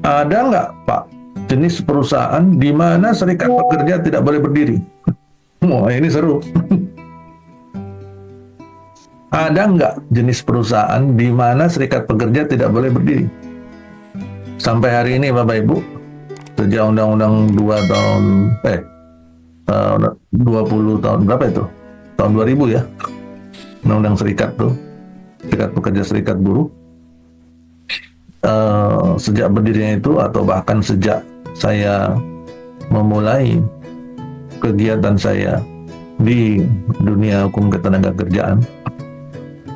Ada nggak Pak jenis perusahaan di mana serikat pekerja tidak boleh berdiri? Wah, ini seru. Ada nggak jenis perusahaan di mana serikat pekerja tidak boleh berdiri? Sampai hari ini Bapak Ibu, sejak Undang-Undang 20 tahun berapa itu? Tahun 2000 ya. Undang-Undang Serikat tuh, Serikat Pekerja Serikat Buruh. Sejak berdirinya itu atau bahkan sejak saya memulai kegiatan saya di dunia hukum ketenagakerjaan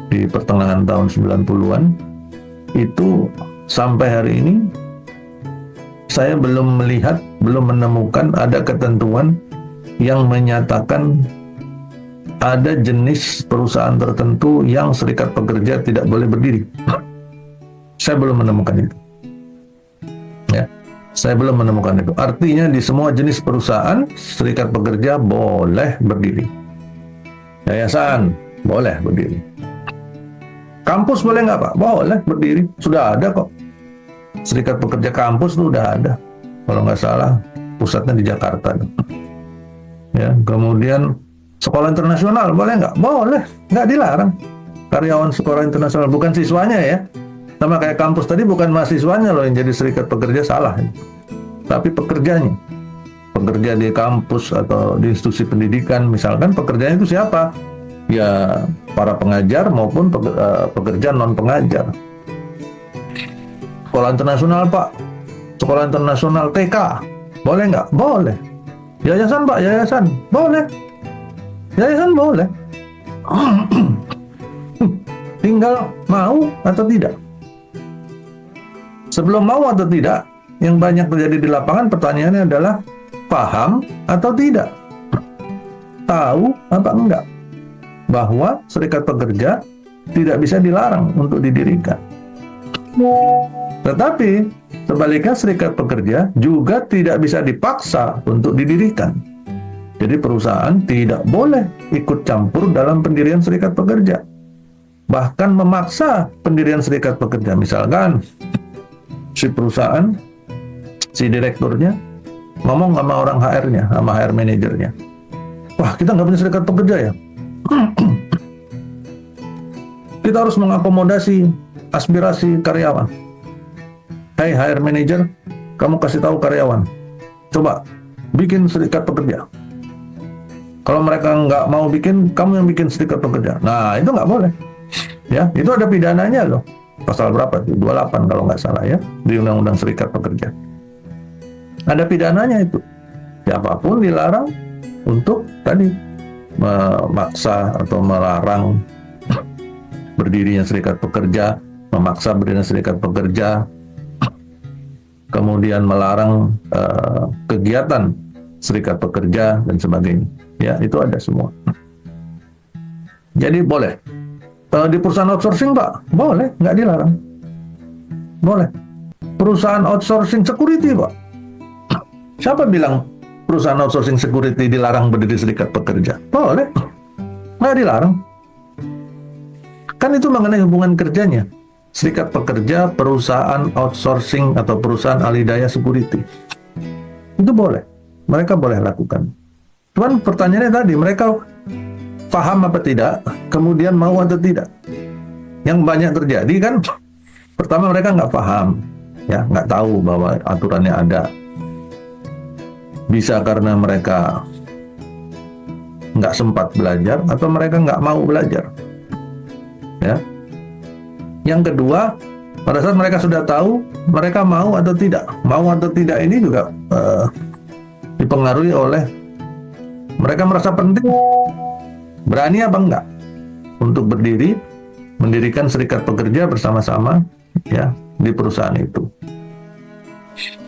di pertengahan tahun 90-an, itu sampai hari ini saya belum menemukan ada ketentuan yang menyatakan ada jenis perusahaan tertentu yang serikat pekerja tidak boleh berdiri. Saya belum menemukan itu. Ya, saya belum menemukan itu. Artinya di semua jenis perusahaan serikat pekerja boleh berdiri. Yayasan boleh berdiri. Kampus boleh nggak Pak? Boleh berdiri. Sudah ada kok. Serikat pekerja kampus itu udah ada. Kalau nggak salah pusatnya di Jakarta. Ya, kemudian sekolah internasional boleh nggak? Boleh, nggak dilarang. Karyawan sekolah internasional, bukan siswanya ya. Sama kayak kampus tadi, bukan mahasiswanya loh yang jadi serikat pekerja, salah. Tapi pekerjanya. Pekerja di kampus atau di institusi pendidikan, misalkan pekerjanya itu siapa? Ya para pengajar maupun pekerja non pengajar. Sekolah internasional Pak, sekolah internasional TK, boleh nggak? Boleh. Yayasan Pak, yayasan, boleh. Yayasan boleh. Tinggal mau atau tidak. Sebelum mau atau tidak, yang banyak terjadi di lapangan pertanyaannya adalah paham atau tidak. Tahu apa enggak bahwa serikat pekerja tidak bisa dilarang untuk didirikan. Tetapi sebaliknya serikat pekerja juga tidak bisa dipaksa untuk didirikan. Jadi perusahaan tidak boleh ikut campur dalam pendirian serikat pekerja. Bahkan memaksa pendirian serikat pekerja. Misalkan si perusahaan, si direkturnya ngomong sama orang HR-nya, sama HR manajernya. Wah, kita nggak punya serikat pekerja ya? Kita harus mengakomodasi aspirasi karyawan. Hai HR manager, kamu kasih tahu karyawan, coba bikin serikat pekerja. Kalau mereka nggak mau bikin, kamu yang bikin serikat pekerja. Nah, itu nggak boleh. Ya, itu ada pidananya loh. Pasal berapa? 28 kalau nggak salah ya, di Undang-Undang Serikat Pekerja. Ada pidananya itu. Siapapun dilarang untuk tadi memaksa atau melarang berdirinya serikat pekerja, memaksa berdirinya serikat pekerja, kemudian melarang kegiatan serikat pekerja dan sebagainya. Ya, itu ada semua. Jadi boleh. Di perusahaan outsourcing Pak, boleh, nggak dilarang. Boleh. Perusahaan outsourcing security Pak. Siapa bilang perusahaan outsourcing security dilarang berdiri serikat pekerja? Boleh. Nggak dilarang. Kan itu mengenai hubungan kerjanya. Serikat pekerja, perusahaan outsourcing atau perusahaan alih daya security. Itu boleh. Mereka boleh lakukan. Cuman pertanyaannya tadi, mereka paham apa tidak, kemudian mau atau tidak. Yang banyak terjadi kan, pertama mereka nggak paham, ya, nggak tahu bahwa aturannya ada. Bisa karena mereka nggak sempat belajar atau mereka nggak mau belajar. Ya. Yang kedua, pada saat mereka sudah tahu, mereka mau atau tidak. Mau atau tidak ini juga dipengaruhi oleh mereka merasa penting. Berani apa enggak untuk berdiri, mendirikan serikat pekerja bersama-sama ya di perusahaan itu.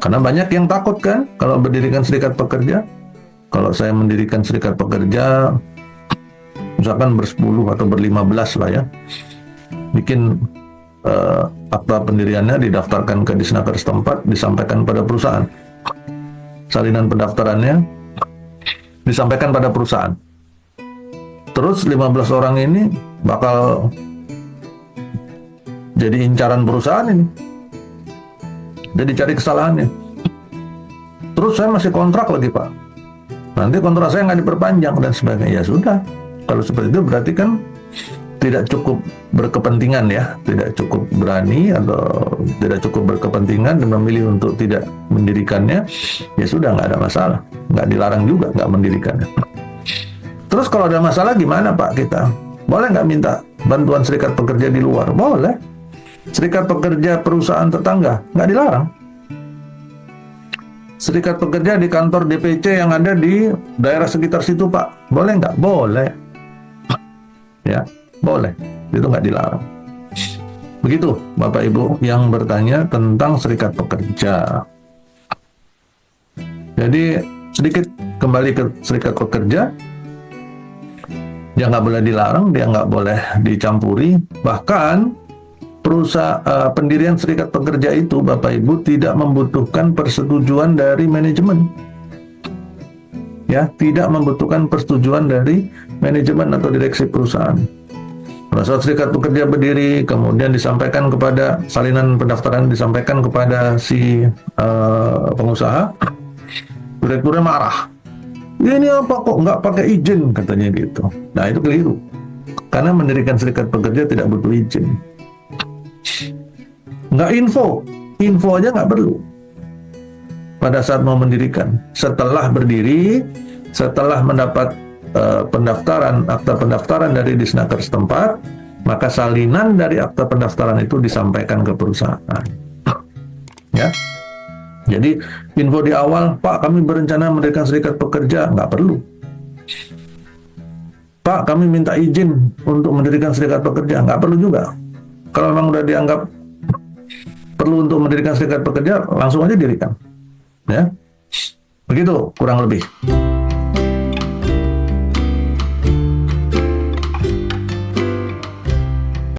Karena banyak yang takut kan kalau mendirikan serikat pekerja. Kalau saya mendirikan serikat pekerja, misalkan bersepuluh atau berlima-belas lah ya, bikin akta pendiriannya didaftarkan ke Disnaker setempat, disampaikan pada perusahaan. Salinan pendaftarannya disampaikan pada perusahaan. Terus 15 orang ini bakal jadi incaran perusahaan ini. jadi cari kesalahannya. Terus saya masih kontrak lagi Pak, nanti kontrak saya nggak diperpanjang dan sebagainya. Ya sudah, kalau seperti itu berarti kan tidak cukup berkepentingan ya, tidak cukup berani atau tidak cukup berkepentingan dan memilih untuk tidak mendirikannya. Ya sudah, nggak ada masalah, nggak dilarang juga nggak mendirikannya. Terus kalau ada masalah gimana Pak kita? Boleh nggak minta bantuan serikat pekerja di luar? Boleh. Serikat pekerja perusahaan tetangga nggak dilarang. Serikat pekerja di kantor DPC yang ada di daerah sekitar situ Pak, boleh nggak? Boleh. Ya, boleh. Itu nggak dilarang. Begitu Bapak Ibu yang bertanya tentang serikat pekerja. Jadi sedikit kembali ke serikat pekerja. Dia nggak boleh dilarang, dia nggak boleh dicampuri. Bahkan pendirian serikat pekerja itu Bapak Ibu tidak membutuhkan persetujuan dari manajemen. Ya, tidak membutuhkan persetujuan dari manajemen atau direksi perusahaan. Pada saat serikat pekerja berdiri, kemudian disampaikan kepada salinan pendaftaran, disampaikan kepada si pengusaha, direkturnya marah. Ini apa kok nggak pakai izin, katanya gitu. Nah itu keliru, karena mendirikan serikat pekerja tidak butuh izin. Nggak info aja nggak perlu pada saat mau mendirikan. Setelah berdiri, setelah mendapat pendaftaran, akta pendaftaran dari Disnaker setempat, maka salinan dari akta pendaftaran itu disampaikan ke perusahaan. Ya, jadi info di awal, Pak kami berencana mendirikan serikat pekerja, nggak perlu. Pak kami minta izin untuk mendirikan serikat pekerja, nggak perlu juga. Kalau memang udah dianggap perlu untuk mendirikan serikat pekerja, langsung aja dirikan. Ya, begitu kurang lebih.